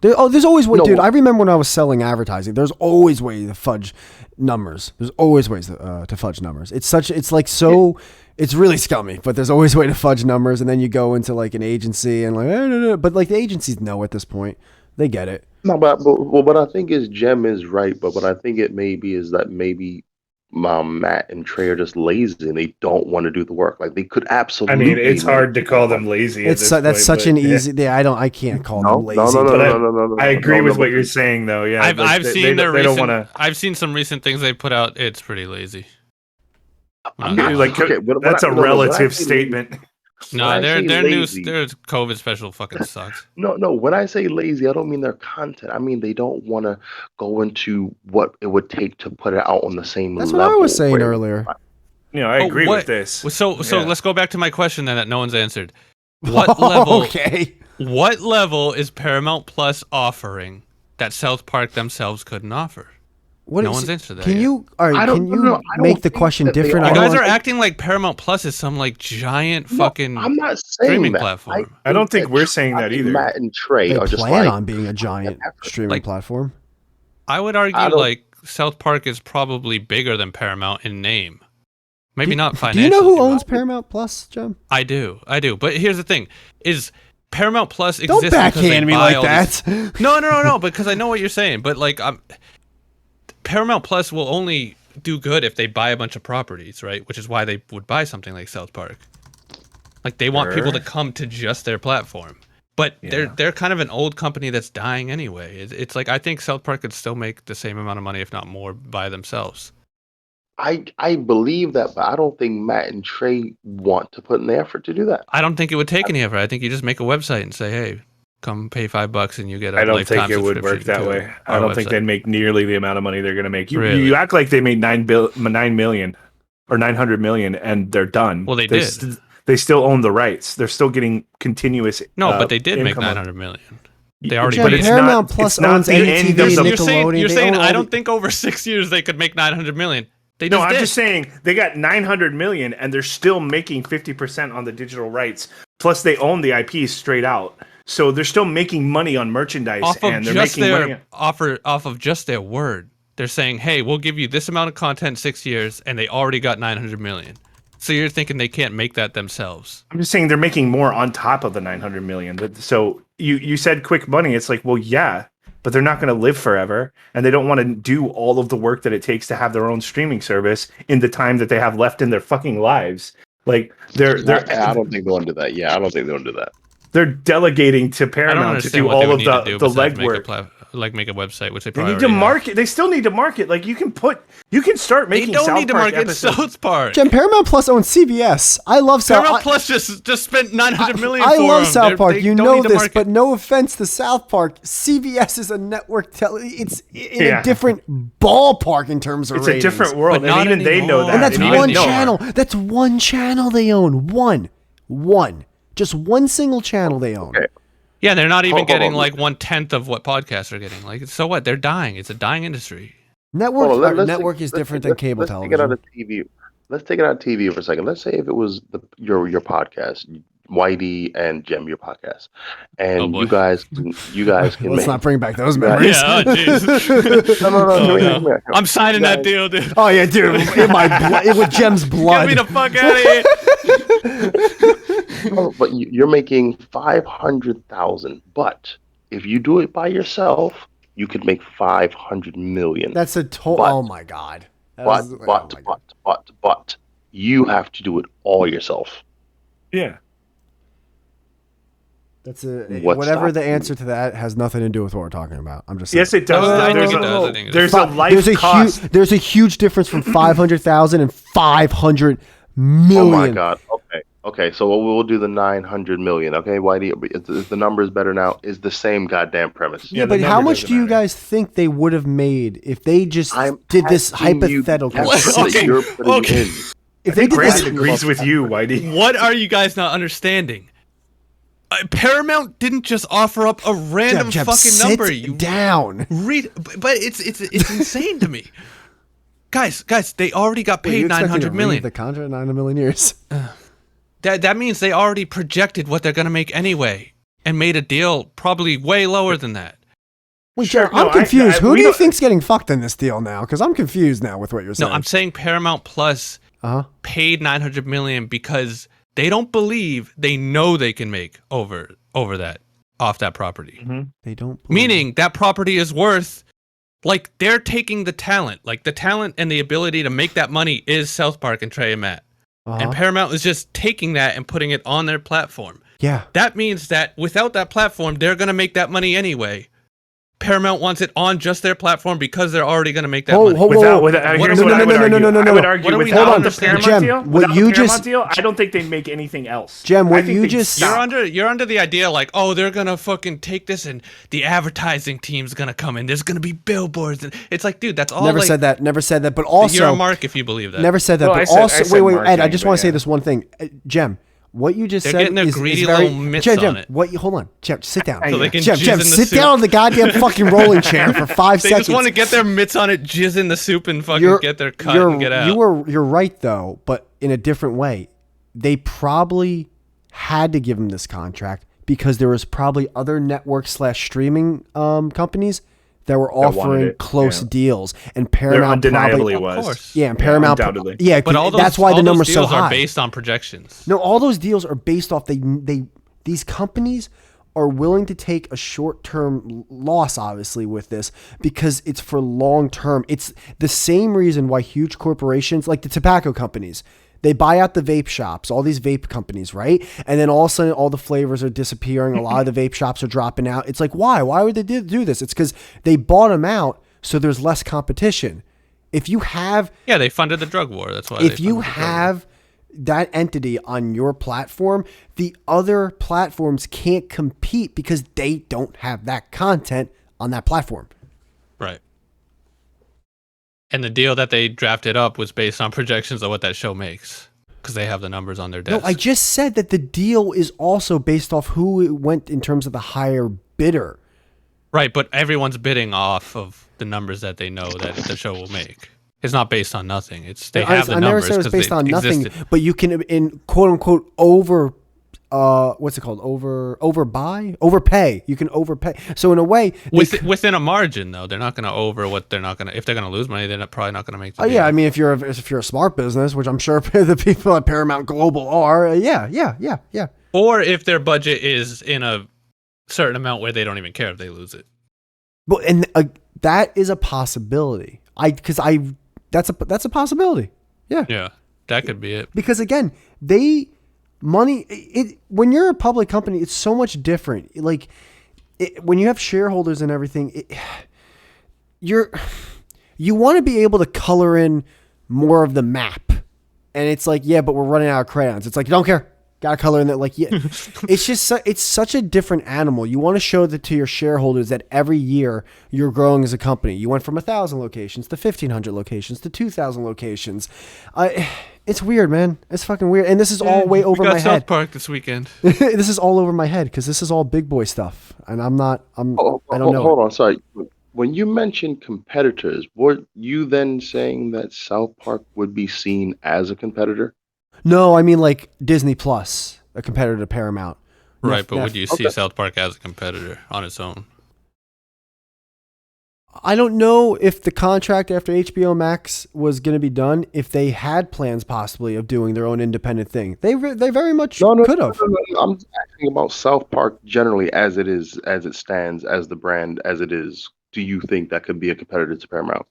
There's always way, No. dude. I remember when I was selling advertising. There's always ways to fudge numbers. There's always ways to fudge numbers. It's really scummy, but there's always a way to fudge numbers. And then you go into like an agency and like, but like the agencies know at this point, they get it. No, but I think Gem is right. But what I think it may be is that maybe Matt and Trey are just lazy and they don't want to do the work. Like they could absolutely. I mean, it's hard to call them lazy. That's such an easy. Yeah, I can't call them lazy. No. I agree with what you're saying, though. Yeah, I've seen their recent. Don't wanna... I've seen some recent things they put out. It's pretty lazy. That's a relative statement. No, their COVID special fucking sucks. No. When I say lazy, I don't mean their content. I mean they don't want to go into what it would take to put it out on the same level. That's what I was saying earlier. I agree with this. So let's go back to my question then that no one's answered. What level? Okay. What level is Paramount Plus offering that South Park themselves couldn't offer? No one's answered that. Can yet. you? All right. Can you make the question different? You guys are acting like Paramount Plus is some like giant fucking I'm not saying streaming that. platform. I don't think we're saying that either. Matt and Trey They are just plan like on being a giant streaming platform. I would argue like South Park is probably bigger than Paramount in name. Maybe not financially. Do you know who owns Paramount Plus, Jim? I do. But here's the thing: is Paramount Plus exists? Don't backhand me like that. No. Because I know what you're saying. But like, Paramount Plus will only do good if they buy a bunch of properties, right? Which is why they would buy something like South Park. Like they want people to come to just their platform. But they're kind of an old company that's dying anyway. It's like I think South Park could still make the same amount of money, if not more, by themselves. I believe that, but I don't think Matt and Trey want to put in the effort to do that. I don't think it would take any effort. I think you just make a website and say, hey, come pay $5 and you get a I don't lifetime think it would work that way. I don't think website. they'd make nearly the amount of money they're going to make. Really? You act like they made 9 million or 900 million and they're done. Well, they did. They still own the rights. They're still getting continuous. No, but they did make income. 900 million. They already. But made Paramount Plus owns MTV, Nickelodeon. You're saying I don't think over 6 years they could make 900 million. They just I'm did. just saying they got 900 million and they're still making 50% on the digital rights. Plus, they own the IPs straight out, so they're still making money on merchandise and they're making money off of just their word. They're saying, "Hey, we'll give you this amount of content 6 years," and they already got 900 million. So you're thinking they can't make that themselves? I'm just saying they're making more on top of the 900 million. So you said quick money. It's like, well, yeah. But they're not going to live forever, and they don't want to do all of the work that it takes to have their own streaming service in the time that they have left in their fucking lives. Like I don't think they'll do that. Yeah, I don't think they'll do that. They're delegating to Paramount to do all of the legwork. Make a website, which they probably need to market. They still need to market. Like you can start making. They don't South need to Park market episodes. South Park. Jim, Paramount Plus owns CBS. I love South Park. Paramount Plus just spent 900 million. I love them. South Park. You know this, market. but no offense to South Park. CBS is a network. It's in a different ballpark in terms of ratings. It's a different world, but and even anymore. they know that. And that's and one channel. That's one channel they own. One. Just one single channel they own. Okay. Yeah, they're not even getting like 1/10 of what podcasts are getting. Like, so what? They're dying. It's a dying industry. Network is different than cable television. Take it out of TV. Let's take it out of TV for a second. Let's say if it was your podcast, Whitey and Jem, your podcast, and you guys can. Let's not bring back those memories. Yeah, oh, jeez. No. I'm signing that deal, dude. Oh yeah, dude, in my blood, with Jem's blood. Get me the fuck out of here. But you're making 500,000. But if you do it by yourself, you could make 500 million. That's a total. Oh my god. But you have to do it all yourself. Yeah. That's whatever the answer to that has nothing to do with what we're talking about. I'm just saying. Yes, it does. I think it does. There's a life cost. There's a huge difference from 500,000 and 500 million. Oh my god. Okay, so we'll do the 900 million. Okay, Whitey, the number is better now. Is the same goddamn premise. Yeah, but how much do you guys think they would have made if they just did this hypothetical? Okay. If they did this, agrees with you, Whitey. What are you guys not understanding? Paramount didn't just offer up a random fucking number. Sit down. But it's insane to me. Guys, they already got paid 900 million. The contract 900 million years. That means they already projected what they're going to make anyway and made a deal probably way lower than that. Wait, sure, I'm confused. Who do you think's getting fucked in this deal now? Because I'm confused now with what you're saying. No, I'm saying Paramount Plus paid 900 million because they don't believe they know they can make over that off that property. Mm-hmm. They don't. Meaning that property is worth Like, they're taking the talent. Like, the talent and the ability to make that money is South Park and Trey and Matt. And Paramount is just taking that and putting it on their platform. Yeah. That means that without that platform, they're going to make that money anyway. Paramount wants it on just their platform because they're already going to make that money. I would argue without the Paramount deal, I don't think they'd make anything else. Jem, what you just you're under the idea like, oh, they're gonna fucking take this and the advertising team's gonna come in. There's gonna be billboards, and it's like, dude, that's all. Never said that. Never said that. But also, you're a mark if you believe that. Never said that. But also, wait, Ed, I just want to say this one thing, Jem. What you just said is very Jem, hold on. Jem, sit down. So Jem, sit down on the goddamn fucking rolling chair for 5 seconds. They just want to get their mitts on it, jizz in the soup, and fucking get their cut and get out. You're right though, but in a different way. They probably had to give him this contract because there was probably other network/streaming companies that were offering close deals, and Paramount undeniably probably, was. Of course. Yeah, and Paramount, undoubtedly. Yeah, but that's why the number's so high. Are based on projections. No, all those deals are based off these companies are willing to take a short-term loss, obviously, with this because it's for long-term. It's the same reason why huge corporations like the tobacco companies. They buy out the vape shops, all these vape companies, right? And then all of a sudden, all the flavors are disappearing. A lot of the vape shops are dropping out. It's like, why? Why would they do this? It's because they bought them out, so there's less competition. If you have... Yeah, they funded the drug war. That's why. If you have that entity on your platform, the other platforms can't compete because they don't have that content on that platform. Right. And the deal that they drafted up was based on projections of what that show makes because they have the numbers on their desk. No, I just said that the deal is also based off who it went in terms of the higher bidder. Right, but everyone's bidding off of the numbers that they know that the show will make. It's not based on nothing. It's they have the numbers. I never said it was based on nothing, but you can, in quote unquote, overpay. You can overpay. So in a way, within a margin though, they're not going to over what they're not going to. If they're going to lose money, they're probably not going to make. The deal. Yeah, I mean, if you're a smart business, which I'm sure the people at Paramount Global are, yeah. Or if their budget is in a certain amount where they don't even care if they lose it. Well, and that is a possibility. That's a possibility. Yeah. Yeah, that could be it. Because again, when you're a public company, it's so much different. Like when you have shareholders and everything, you want to be able to color in more of the map. And it's like, yeah, but we're running out of crayons. It's like, you don't care. Got to color in that. Like, yeah, it's just, it's such a different animal. You want to show that to your shareholders that every year you're growing as a company. You went from 1,000 locations to 1,500 locations to 2,000 locations. It's weird, man. It's fucking weird. And this is all way over my head. South Park this weekend. This is all over my head because this is all big boy stuff. And I don't know. Hold on. Sorry. When you mentioned competitors, were you then saying that South Park would be seen as a competitor? No, I mean like Disney Plus, a competitor to Paramount. Right, but would you see South Park as a competitor on its own? I don't know if the contract after HBO Max was going to be done, if they had plans possibly of doing their own independent thing. They very much could have. No. I'm asking about South Park generally as it is, as it stands, as the brand, as it is. Do you think that could be a competitor to Paramount?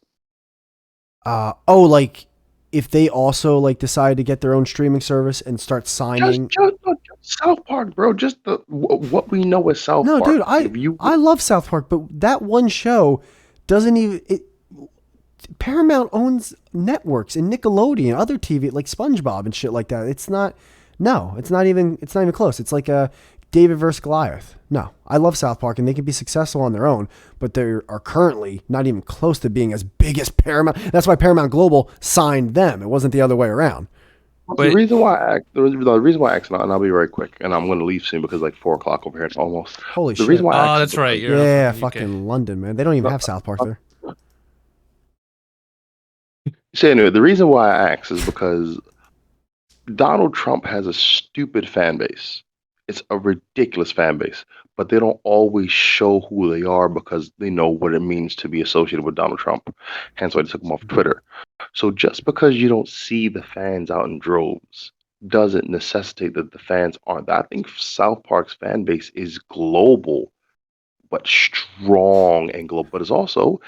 Like if they also like decide to get their own streaming service and start signing. Just South Park, bro. Just what we know as South Park. No, dude, I love South Park, but that one show doesn't even. Paramount owns networks and Nickelodeon, other TV like SpongeBob and shit like that. It's not. No, it's not even close. It's like a David versus Goliath. No, I love South Park and they can be successful on their own, but they are currently not even close to being as big as Paramount. That's why Paramount Global signed them. It wasn't the other way around. The reason why I asked, and I'll be very quick, and I'm going to leave soon because like 4:00 over here. It's almost. Holy shit! Reason why that's right. Yeah, fucking London, man. They don't even have South Park there. So anyway, the reason why I asked is because Donald Trump has a stupid fan base. It's a ridiculous fan base, but they don't always show who they are because they know what it means to be associated with Donald Trump. Hence why they took him off Twitter. So just because you don't see the fans out in droves doesn't necessitate that the fans aren't. I think South Park's fan base is global, but strong and global. But it's also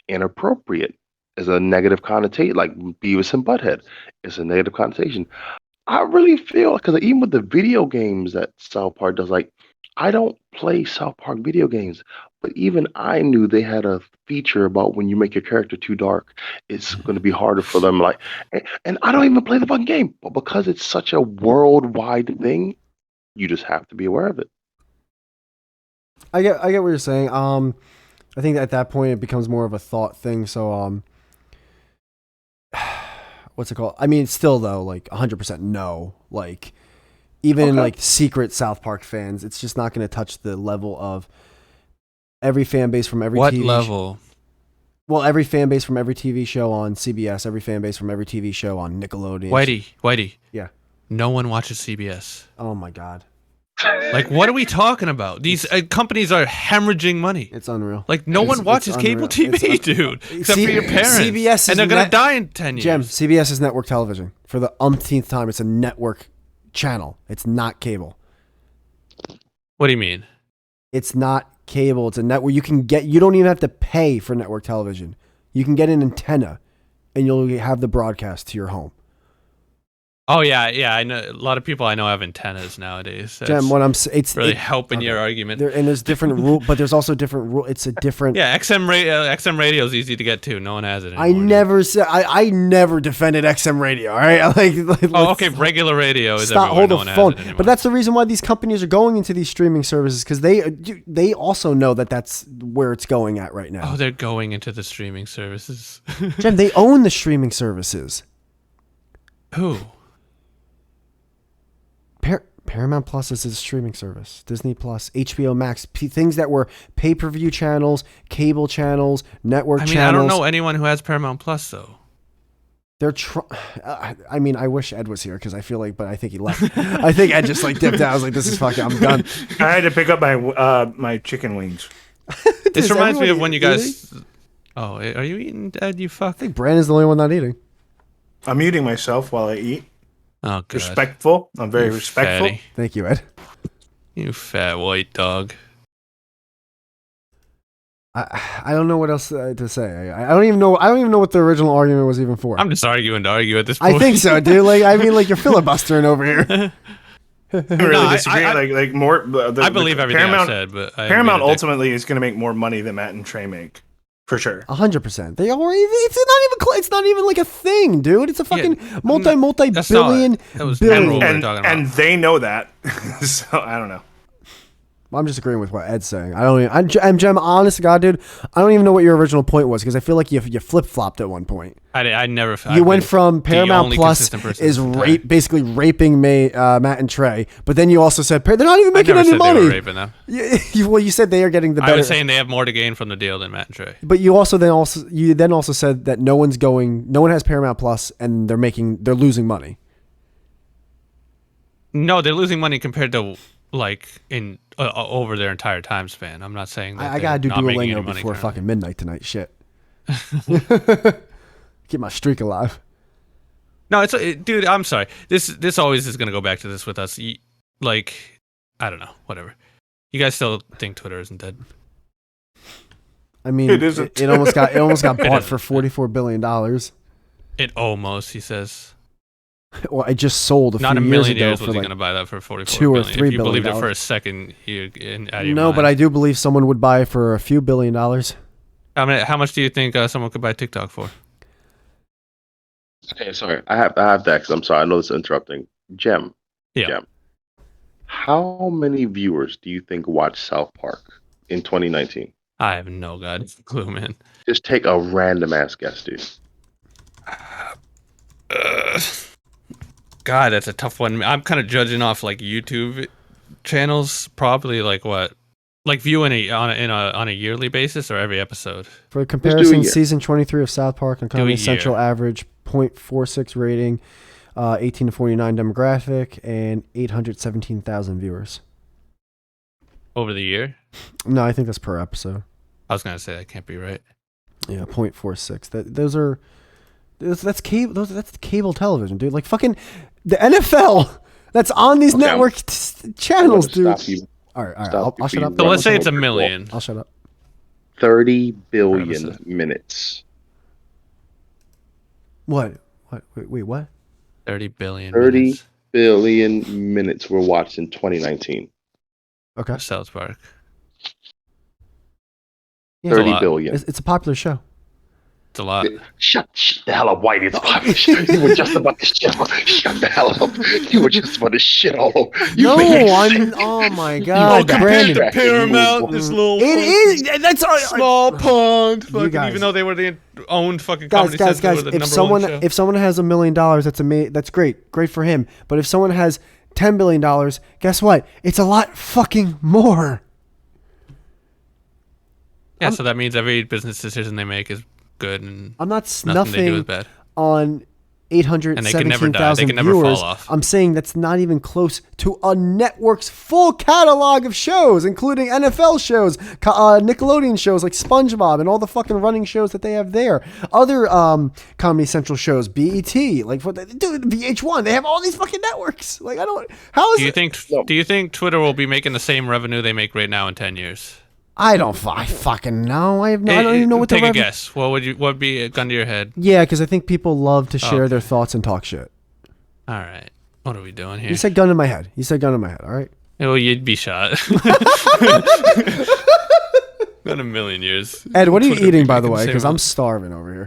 inappropriate is a negative connotation, like Beavis and Butthead is a negative connotation. I really feel because even with the video games that South Park does, like I don't play South Park video games, but even I knew they had a feature about when you make your character too dark, it's going to be harder for them. Like, and I don't even play the fucking game, but because it's such a worldwide thing, you just have to be aware of it. I get what you're saying. I think that at that point it becomes more of a thought thing. So what's it called? I mean, still though, like 100% no. Like even like secret South Park fans, it's just not going to touch the level of every fan base from every TV level? Well, every fan base from every TV show on CBS, every fan base from every TV show on Nickelodeon. Whitey. Yeah. No one watches CBS. Oh my God. Like, what are we talking about? These companies are hemorrhaging money. It's unreal. Like, no one watches cable TV, dude, except for your parents. CBS and they're going to die in 10 years. Jem, CBS is network television. For the umpteenth time, it's a network channel. It's not cable. What do you mean? It's not cable. It's a network. You don't even have to pay for network television. You can get an antenna, and you'll have the broadcast to your home. Oh yeah. I know a lot of people I know have antennas nowadays. Jem, it's really helping your argument. There's different rule, but there's also different rule. It's a different. Yeah, XM radio is easy to get to. No one has it anymore. I never defended XM radio. All right, okay. Regular radio is stop. everywhere. Hold the phone. But that's the reason why these companies are going into these streaming services because they also know that that's where it's going at right now. Oh, they're going into the streaming services. Jem, they own the streaming services. Who? Paramount Plus is a streaming service. Disney Plus, HBO Max, things that were pay-per-view channels, cable channels, network channels. I don't know anyone who has Paramount Plus though. They're I mean, I wish Ed was here because I feel like, but I think he left. I think Ed just like dipped out. I was like, "This is fucking. I'm done." I had to pick up my my chicken wings. This reminds me of when you guys. Oh, are you eating, Ed? You fuck. I think Brandon's the only one not eating. I'm muting myself while I eat. Oh, good. Respectful. I'm very respectful. Fatty. Thank you, Ed. You fat white dog. I don't know what else to say. I don't even know what the original argument was even for. I'm just arguing to argue at this point. I think so, dude. Like, I mean, like you're filibustering over here. I really disagree. I believe everything I said, but Paramount ultimately is going to make more money than Matt and Trey make. For sure, 100%. They already. It's not even like a thing, dude. It's a fucking multi-billion. And they know that. So I don't know. I'm just agreeing with what Ed's saying. I'm Jem, honest to God, dude, I don't even know what your original point was because I feel like you flip-flopped at one point. I never. You went from Paramount Plus is basically raping Matt and Trey, but then you also said they're not even making any money. They were raping them. You said they are getting the better. I was saying they have more to gain from the deal than Matt and Trey. But you then also said that no one has Paramount Plus and they're losing money. No, they're losing money compared to like in over their entire time span. I'm not saying that I gotta do Duolingo before fucking midnight tonight. Shit. Keep my streak alive. No, dude. I'm sorry. This always is gonna go back to this with us. Like, I don't know. Whatever. You guys still think Twitter isn't dead? I mean, it almost got bought for $44 billion. It almost, he says. Well, I just sold a few years ago. Not a million years was he going to buy that for $44 billion. If you believed it for a second, but I do believe someone would buy for a few $1 billion. How much do you think someone could buy TikTok for? Okay, sorry. I have that because I'm sorry. I know this is interrupting. Jem. Yeah. Jem. How many viewers do you think watch South Park in 2019? I have no clue, man. Just take a random ass guess, dude. God, that's a tough one. I'm kind of judging off like YouTube channels, probably like what, like viewing on a yearly basis or every episode. For comparison, season 23 of South Park on Comedy Central average 0.46 rating, 18 to 49 demographic, and 817,000 viewers. Over the year? No, I think that's per episode. I was gonna say that can't be right. Yeah, 0.46. That's cable television, dude. Like fucking the NFL that's on these network channels, dude. All right. I'll shut up. So let's say it's 1 million. I'll shut up. 30 billion minutes. What? Wait, what? 30 billion 30 minutes. billion minutes were watched in 2019. Okay. South Park. Yeah, 30 billion. It's a popular show. It's a lot. Shut the hell up, Whitey. It's popular. You were just about to shit. Shut the hell up. You were just about to shit all over. Oh my God, Compared Brandon. to Paramount, this little It is. That's small pond. You guys. Even though they were the owned fucking guys. Comedy Central, they were the If someone has $1 million, that's great for him. But if someone has $10 billion, guess what? It's a lot fucking more. Yeah, so that means every business decision they make is good, and I'm not nothing they do is snuffing bad. on And they can never die. They 817,000 can never viewers. fall off. I'm saying that's not even close to a network's full catalog of shows, including NFL shows, Nickelodeon shows like SpongeBob, and all the fucking running shows that they have there. Other Comedy Central shows, BET, like dude, VH1. They have all these fucking networks. Like I don't. How is Do you think Twitter will be making the same revenue they make right now in 10 years? I fucking know. I don't even know what Take the a guess. What would be a gun to your head? Yeah, because I think people love to share their thoughts and talk shit. All right. What are we doing here? You said gun in my head. All right. Well, you'd be shot. Not a million years. Ed, what are you Twitter eating, be by the making way? the Because same I'm starving over here.